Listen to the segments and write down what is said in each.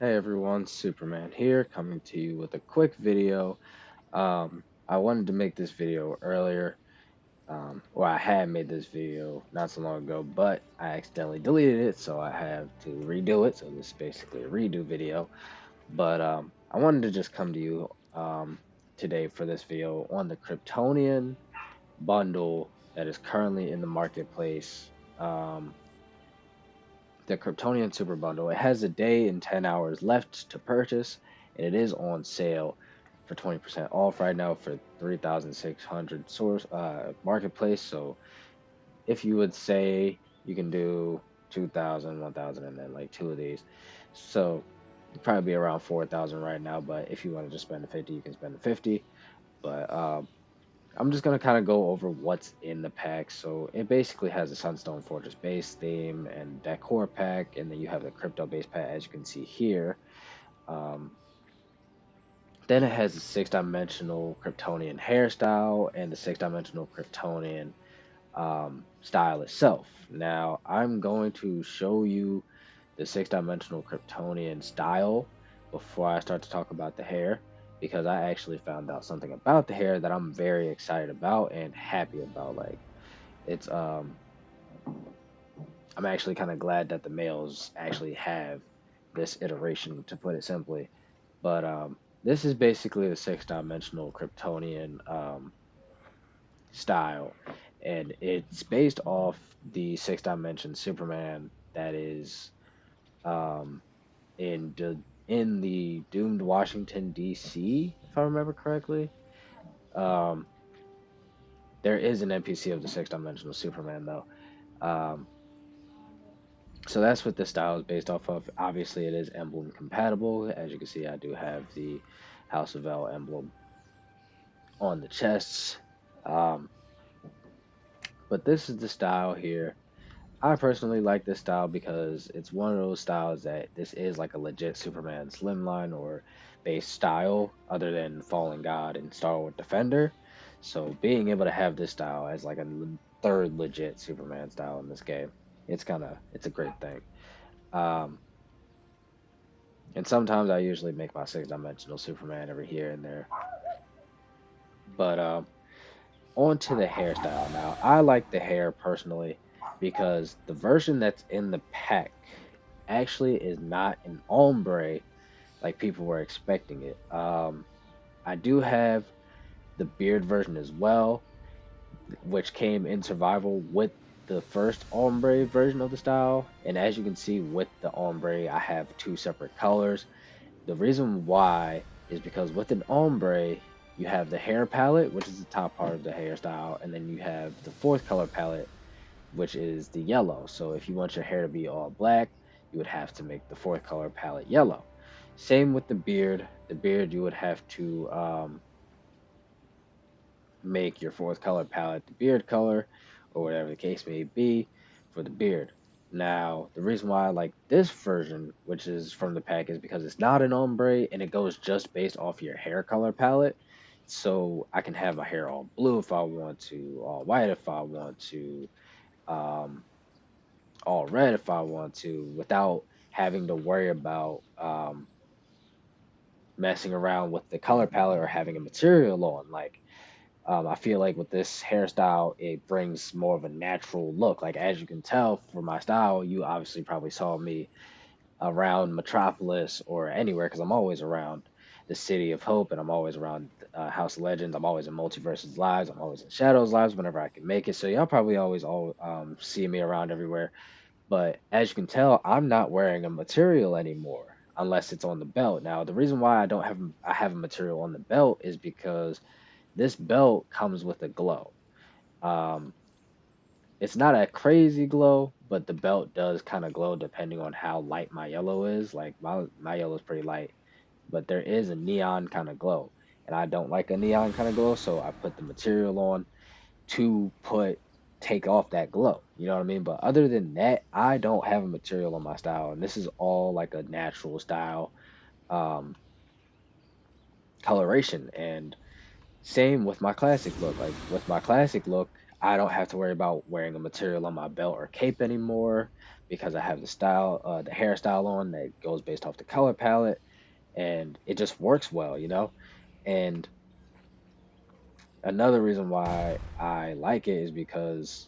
Hey everyone, Superman here, coming to you with a quick video. I wanted to make this video earlier, or I had made this video not so long ago, but I accidentally deleted it, so I have to redo it. So this is basically a redo video. But I wanted to just come to you today for this video on the Kryptonian bundle that is currently in the marketplace. Um, the Kryptonian Super Bundle. It has a day and 10 hours left to purchase, and it is on sale for 20% off right now for 3,600 source marketplace. So if you would say you can do 2,000, 1,000, and then like two of these, so it'd probably be around 4,000 right now. But if you want to just spend the 50, you can spend the 50. But I'm just gonna kind of go over what's in the pack. So it basically has a Sunstone Fortress base theme and decor pack, and then you have the crypto base pack as you can see here. Um, then it has the six-dimensional Kryptonian hairstyle and the six-dimensional Kryptonian style itself. Now I'm going to show you the six-dimensional Kryptonian style before I start to talk about the hair, because I actually found out something about the hair that I'm very excited about and happy about. Like it's I'm actually kind of glad that the males actually have this iteration, to put it simply. But this is basically the six-dimensional Kryptonian style, and it's based off the six-dimension Superman that is um, in the doomed Washington D.C. if I remember correctly. Um, there is an NPC of the six-dimensional Superman though. Um, so that's what the style is based off of. Obviously, it is emblem compatible. As you can see, I do have the House of L emblem on the chests. Um, but this is the style here. I personally like this style because it's one of those styles that this is like a legit Superman slimline or base style, other than Fallen God and Star Wars Defender. So being able to have this style as like a third legit Superman style in this game, it's a great thing. Um, and sometimes I usually make my six-dimensional Superman every here and there. But on to the hairstyle now. I like the hair personally because the version that's in the pack actually is not an ombre like people were expecting it. I do have the beard version as well, which came in survival with the first ombre version of the style. And as you can see with the ombre, I have two separate colors. The reason why is because with an ombre, you have the hair palette, which is the top part of the hairstyle, and then you have the fourth color palette, which is the yellow. So if you want your hair to be all black, you would have to make the fourth color palette yellow. Same with the beard. The beard, you would have to make your fourth color palette the beard color, or whatever the case may be for the beard. Now, the reason why I like this version, which is from the pack, is because it's not an ombre and it goes just based off your hair color palette. So I can have my hair all blue if I want to, all white if I want to, um, all red if I want to, without having to worry about messing around with the color palette or having a material on. Like, I feel like with this hairstyle, it brings more of a natural look. Like, as you can tell from my style, you obviously probably saw me around Metropolis or anywhere, because I'm always around the City of Hope, and I'm always around House of Legends. I'm always in Multiverses Lives. I'm always in Shadows Lives whenever I can make it. So y'all probably always all see me around everywhere. But as you can tell, I'm not wearing a material anymore unless it's on the belt. Now, the reason why I have a material on the belt is because this belt comes with a glow. Um, it's not a crazy glow, but the belt does kind of glow depending on how light my yellow is. Like my yellow is pretty light, but there is a neon kind of glow, and I don't like a neon kind of glow, so I put the material on to put take off that glow. You know what I mean? But other than that, I don't have a material on my style, and this is all like a natural style um, coloration. And same with my classic look. Like with my classic look, I don't have to worry about wearing a material on my belt or cape anymore because I have the hairstyle on that goes based off the color palette, and it just works well, you know? And another reason why I like it is because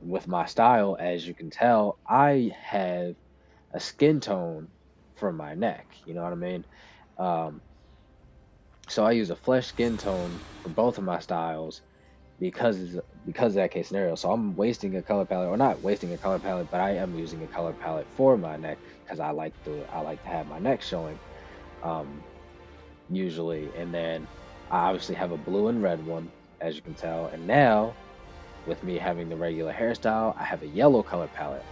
with my style, as you can tell, I have a skin tone from my neck. You know what I mean? Um, so I use a flesh skin tone for both of my styles because of that case scenario. So I'm wasting a color palette, or not wasting a color palette, but I am using a color palette for my neck because I like to have my neck showing usually, and then I obviously have a blue and red one, as you can tell, and now with me having the regular hairstyle, I have a yellow color palette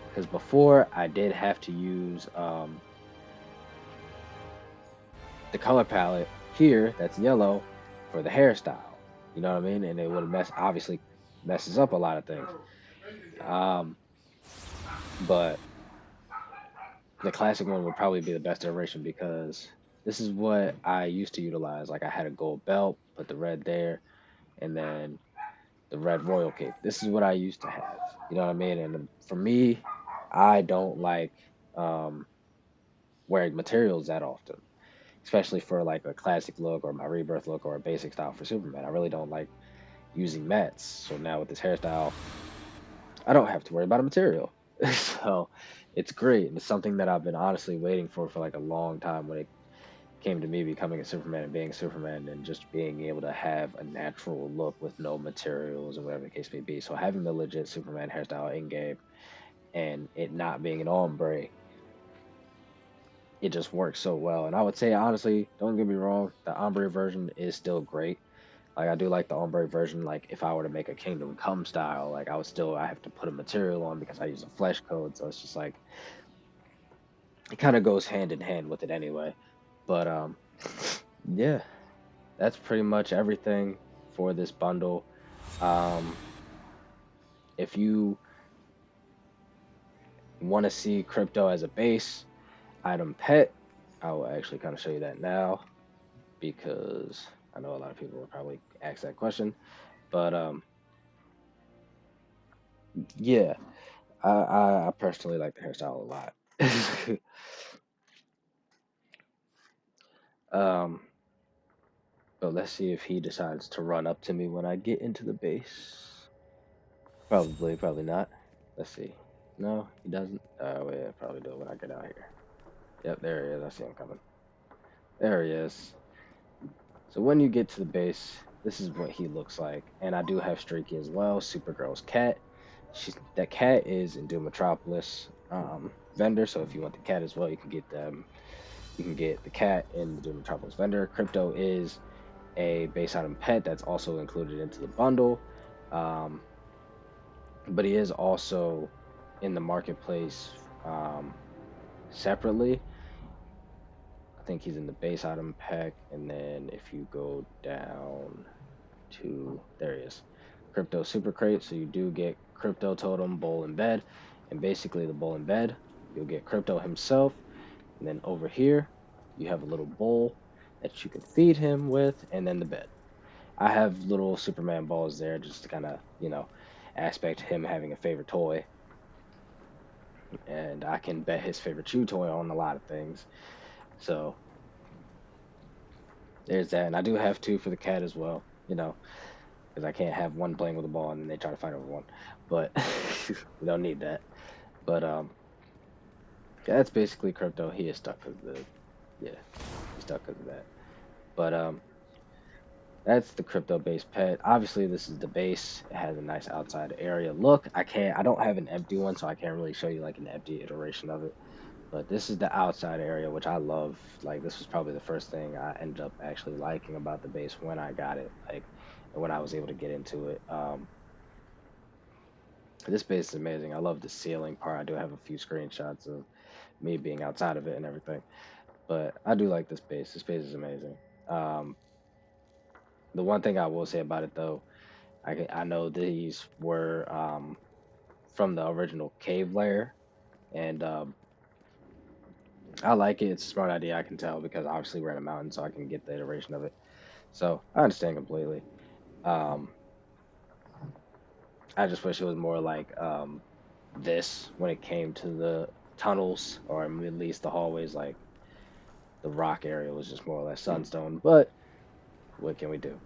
because before I did have to use the color palette here that's yellow for the hairstyle. You know what I mean? And it would obviously messes up a lot of things. Um, but the classic one would probably be the best iteration because this is what I used to utilize. Like I had a gold belt, put the red there, and then the red royal cape. This is what I used to have. You know what I mean? And for me, I don't like um, wearing materials that often, especially for like a classic look or my rebirth look or a basic style for Superman. I really don't like using mats. So now with this hairstyle, I don't have to worry about a material. So it's great. And it's something that I've been honestly waiting for like a long time when it came to me becoming a Superman and being Superman and just being able to have a natural look with no materials or whatever the case may be. So having the legit Superman hairstyle in game and it not being an ombre, it just works so well. And I would say honestly, don't get me wrong, the ombre version is still great. Like I do like the ombre version. Like if I were to make a Kingdom Come style, like I have to put a material on because I use a flesh code. So it's just like it kind of goes hand in hand with it anyway. But yeah, that's pretty much everything for this bundle. Um, if you want to see crypto as a base item pet, I will actually kind of show you that now because I know a lot of people will probably ask that question. But yeah, I personally like the hairstyle a lot. um, but let's see if he decides to run up to me when I get into the base. Probably, probably not. Let's see. No, he doesn't. Wait, I'll probably do it when I get out here. Yep, there he is. I see him coming. There he is. So when you get to the base, this is what he looks like. And I do have Streaky as well, Supergirl's cat. That cat is in Doom Metropolis vendor. So if you want the cat as well, you can get them. You can get the cat in the Doom Metropolis vendor. Krypto is a base item pet that's also included into the bundle. Um, but he is also in the marketplace separately. I think he's in the base item pack, and then if you go down to there he is, Crypto Super Crate. So you do get Crypto Totem, Bowl, and Bed, and basically the Bowl and Bed, you'll get Crypto himself, and then over here you have a little bowl that you can feed him with, and then the bed. I have little Superman balls there just to kind of aspect him having a favorite toy, and I can bet his favorite chew toy on a lot of things. So there's that, and I do have two for the cat as well. Because I can't have one playing with a ball and then they try to fight over one. But we don't need that. But yeah, that's basically crypto. He is stuck because the yeah, he's stuck because of that. But that's the crypto based pet. Obviously, this is the base. It has a nice outside area look. I don't have an empty one, so I can't really show you like an empty iteration of it. But this is the outside area, which I love. Like this was probably the first thing I ended up actually liking about the base when I got it. Like and when I was able to get into it. This base is amazing. I love the ceiling part. I do have a few screenshots of me being outside of it and everything. But I do like this base. This base is amazing. Um, the one thing I will say about it though, I know these were from the original cave layer, and I like it. It's a smart idea. I can tell because obviously we're in a mountain, so I can get the iteration of it. So I understand completely. Um, I just wish it was more like this when it came to the tunnels or at least the hallways. Like the rock area was just more or less sunstone. But what can we do?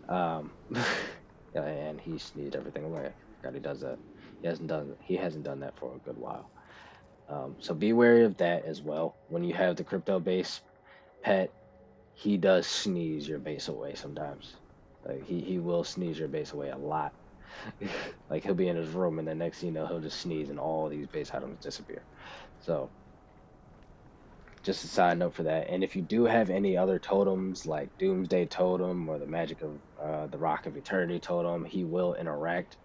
Yeah, and he sneezed everything away. God, he does that. He hasn't done that for a good while. So be wary of that as well. When you have the crypto base pet, he does sneeze your base away sometimes. Like he will sneeze your base away a lot. Like he'll be in his room and the next thing you know he'll just sneeze and all these base items disappear. So just a side note for that. And if you do have any other totems like Doomsday Totem or the Magic of the Rock of Eternity Totem, he will interact.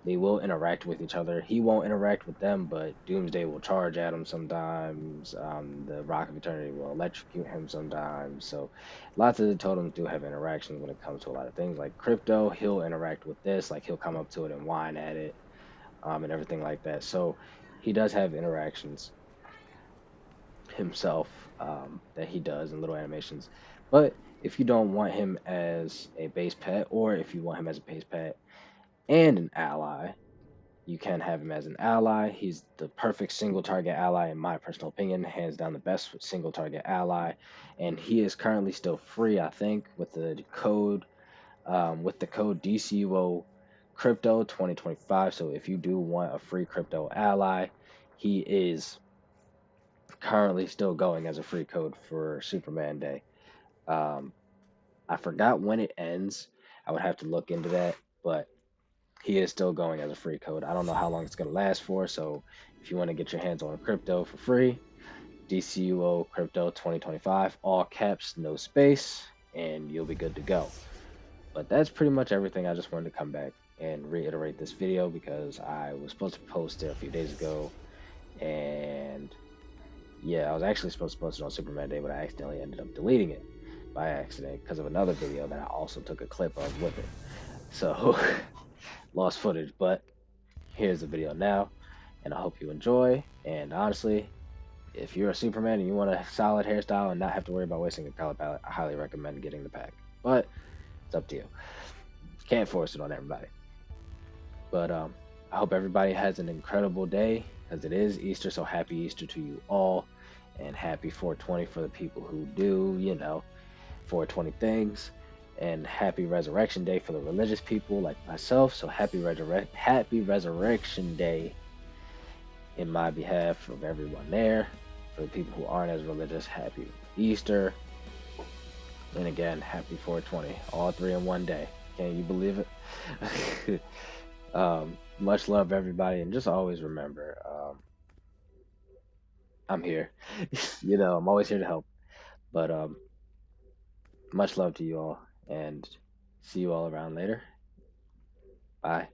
They will interact with each other. He won't interact with them, but Doomsday will charge at him sometimes. The Rock of Eternity will electrocute him sometimes. So lots of the totems do have interactions when it comes to a lot of things. Like Krypto, he'll interact with this. Like he'll come up to it and whine at it, and everything like that. So he does have interactions himself, that he does in little animations. But if you don't want him as a base pet, or if you want him as a base pet and an ally, you can have him as an ally. He's the perfect single target ally, in my personal opinion, hands down the best single target ally. And he is currently still free, I think, with the code DCUO Krypto 2025. So if you do want a free crypto ally, he is currently still going as a free code for Superman Day. Um, I forgot when it ends. I would have to look into that, but he is still going as a free code. I don't know how long it's going to last for. So if you want to get your hands on crypto for free, DCUO Krypto 2025, all caps, no space, and you'll be good to go. But that's pretty much everything. I just wanted to come back and reiterate this video because I was supposed to post it a few days ago. And yeah, I was actually supposed to post it on Superman Day, but I accidentally ended up deleting it by accident because of another video that I also took a clip of with it. So lost footage, but here's the video now, and I hope you enjoy. And honestly, if you're a Superman and you want a solid hairstyle and not have to worry about wasting a color palette, I highly recommend getting the pack. But it's up to you. Can't force it on everybody. But I hope everybody has an incredible day because it is Easter. So happy Easter to you all, and happy 420 for the people who do, 420 things. And happy Resurrection Day for the religious people like myself. So happy Resurrection Day in my behalf of everyone there. For the people who aren't as religious, happy Easter. And again, happy 420. All three in one day. Can you believe it? Much love, everybody. And just always remember, I'm here. I'm always here to help. But much love to you all. And see you all around later. Bye.